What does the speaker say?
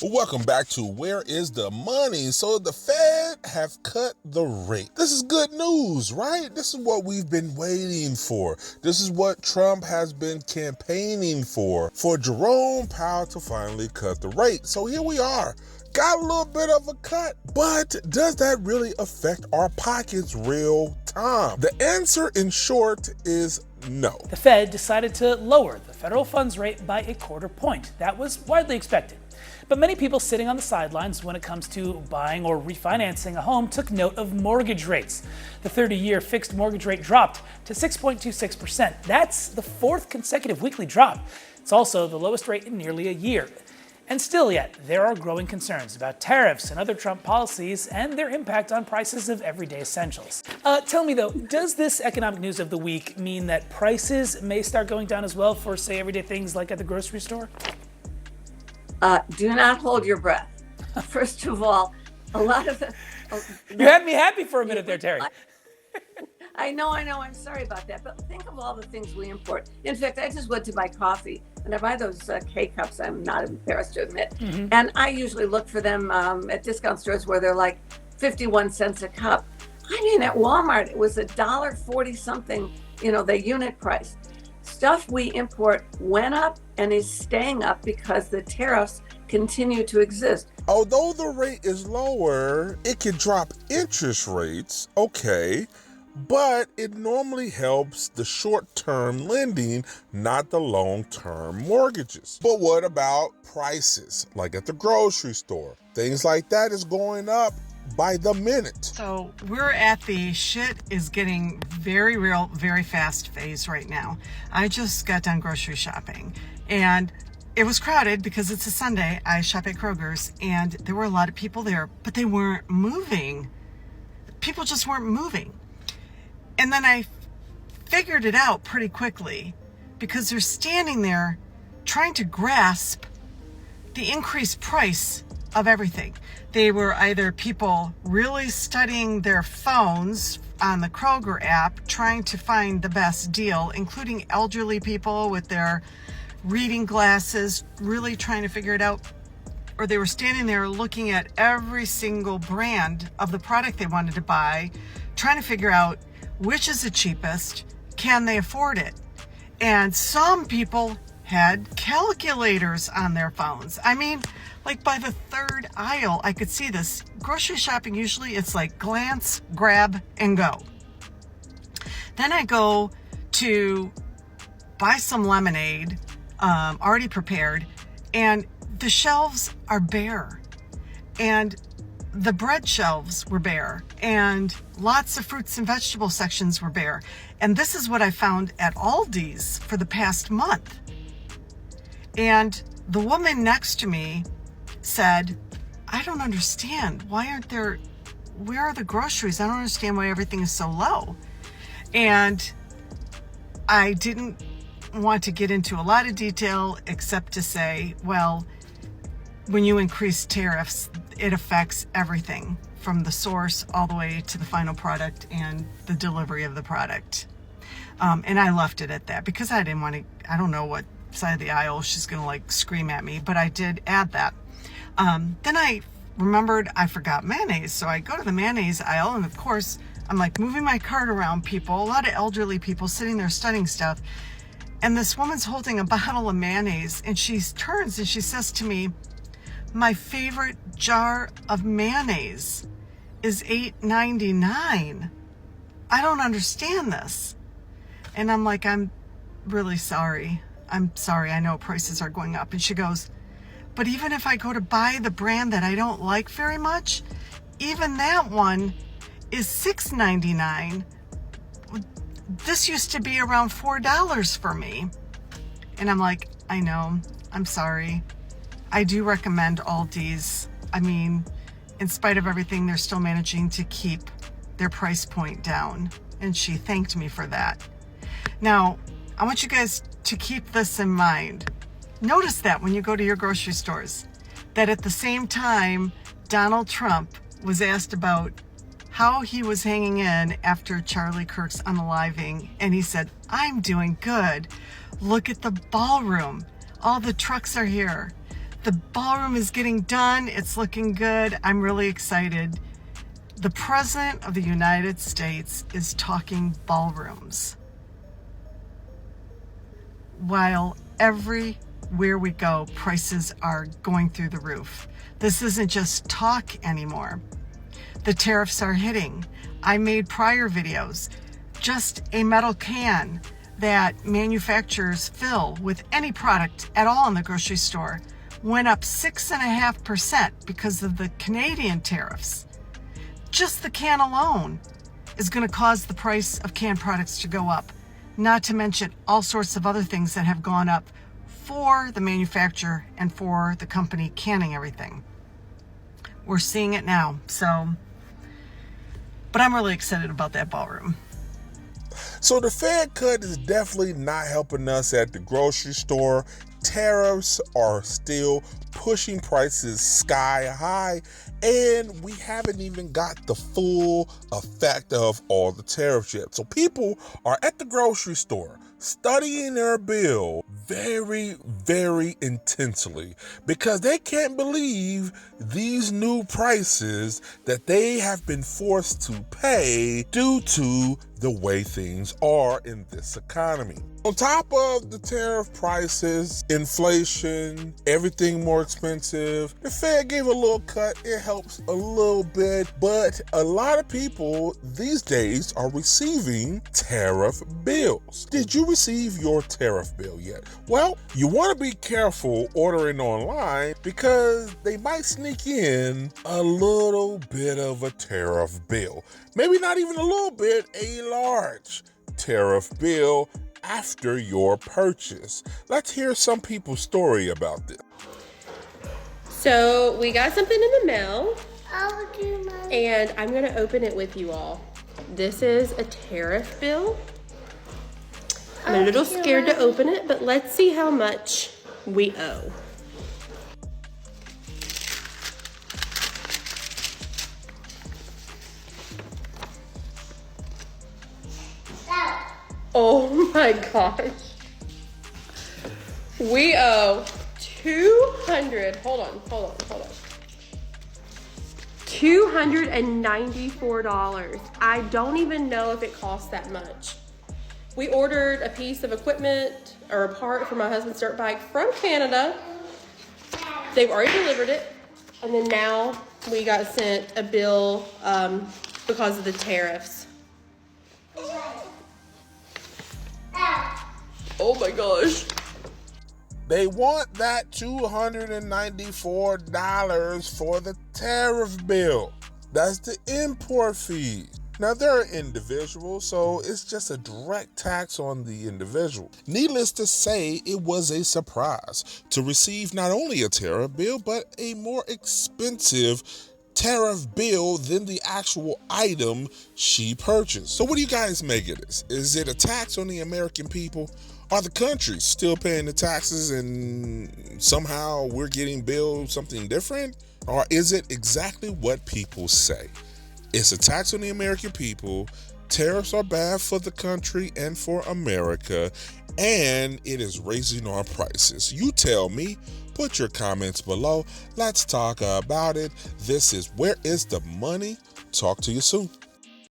Welcome back to Where is the Money? So the Fed have cut the rate. This is good news, right? This is what we've been waiting for. This is what Trump has been campaigning for Jerome Powell to finally cut the rate. So here we are. Got a little bit of a cut, but does that really affect our pockets real time? The answer in short is no. The Fed decided to lower the federal funds rate by a quarter point. That was widely expected. But many people sitting on the sidelines when it comes to buying or refinancing a home took note of mortgage rates. The 30-year fixed mortgage rate dropped to 6.26%. That's the fourth consecutive weekly drop. It's also the lowest rate in nearly a year. And still yet, there are growing concerns about tariffs and other Trump policies and their impact on prices of everyday essentials. Tell me though, does this economic news of the week mean that prices may start going down as well for, say, everyday things like at the grocery store? Do not hold your breath. First of all, a lot of the... You had me happy for a minute there, Terry. I know. I'm sorry about that. But think of all the things we import. In fact, I just went to buy coffee, and I buy those K-cups, I'm not embarrassed to admit. Mm-hmm. And I usually look for them at discount stores where they're like 51 cents a cup. I mean, at Walmart, it was $1.40 something, the unit price. Stuff we import went up and is staying up because the tariffs continue to exist. Although the rate is lower, it can drop interest rates, okay, but it normally helps the short-term lending, not the long-term mortgages. But what about prices, like at the grocery store? Things like that is going up by the minute. So we're at the shit is getting very real, very fast phase right now. I just got done grocery shopping and it was crowded because it's a Sunday. I shop at Kroger's and there were a lot of people there, but they weren't moving. People just weren't moving. And then I figured it out pretty quickly because they're standing there trying to grasp the increased price of everything. They were either people really studying their phones on the Kroger app, trying to find the best deal, including elderly people with their reading glasses, really trying to figure it out, or they were standing there looking at every single brand of the product they wanted to buy, trying to figure out which is the cheapest, can they afford it? And some people had calculators on their phones. I mean, like by the third aisle, I could see this. Grocery shopping, usually it's like glance, grab, and go. Then I go to buy some lemonade, already prepared, and the shelves are bare. And the bread shelves were bare, and lots of fruits and vegetable sections were bare. And this is what I found at Aldi's for the past month. And the woman next to me said, I don't understand. Where are the groceries? I don't understand why everything is so low. And I didn't want to get into a lot of detail except to say, well, when you increase tariffs, it affects everything from the source all the way to the final product and the delivery of the product. And I left it at that because I didn't want to, I don't know what side of the aisle she's going to like scream at me, but I did add that. Then I remembered I forgot mayonnaise. So I go to the mayonnaise aisle and of course I'm like moving my cart around people, a lot of elderly people sitting there studying stuff. And this woman's holding a bottle of mayonnaise and she turns and she says to me, my favorite jar of mayonnaise is $8.99. I don't understand this. And I'm like, I'm really sorry. I'm sorry. I know prices are going up. And she goes, but even if I go to buy the brand that I don't like very much, even that one is $6.99. This used to be around $4 for me. And I'm like, I know, I'm sorry. I do recommend Aldi's. I mean, in spite of everything, they're still managing to keep their price point down. And she thanked me for that. Now, I want you guys to keep this in mind. Notice that when you go to your grocery stores, that at the same time, Donald Trump was asked about how he was hanging in after Charlie Kirk's unaliving, and he said, I'm doing good. Look at the ballroom. All the trucks are here. The ballroom is getting done. It's looking good. I'm really excited. The President of the United States is talking ballrooms, while everywhere we go, prices are going through the roof. This isn't just talk anymore. The tariffs are hitting. I made prior videos. Just a metal can that manufacturers fill with any product at all in the grocery store went up 6.5% because of the Canadian tariffs. Just the can alone is going to cause the price of canned products to go up, not to mention all sorts of other things that have gone up for the manufacturer and for the company canning everything. We're seeing it now, but I'm really excited about that ballroom. So the Fed cut is definitely not helping us at the grocery store. Tariffs are still pushing prices sky high, and we haven't even got the full effect of all the tariffs yet. So people are at the grocery store studying their bill very, very intensely because they can't believe these new prices that they have been forced to pay due to the way things are in this economy. On top of the tariff prices, inflation, everything more expensive, the Fed gave a little cut. It helps a little bit, but a lot of people these days are receiving tariff bills. Did you receive your tariff bill yet? Well, you want to be careful ordering online because they might sneak in a little bit of a tariff bill. Maybe not even a little bit, a large tariff bill after your purchase. Let's hear some people's story about this. So we got something in the mail, and I'm going to open it with you all. This is a tariff bill. I'm a little scared to open it, but let's see how much we owe. Oh my gosh. We owe $294. I don't even know if it costs that much. We ordered a piece of equipment or a part for my husband's dirt bike from Canada. They've already delivered it. And then now we got sent a bill because of the tariffs. Oh my gosh. They want that $294 for the tariff bill. That's the import fee. Now, they're individuals, so it's just a direct tax on the individual. Needless to say, it was a surprise to receive not only a tariff bill, but a more expensive tariff bill than the actual item she purchased. So what do you guys make of this? Is it a tax on the American people? Are the countries still paying the taxes and somehow we're getting billed something different? Or is it exactly what people say? It's a tax on the American people. Tariffs are bad for the country and for America, and it is raising our prices. You tell me. Put your comments below. Let's talk about it. This is Where is the Money? Talk to you soon.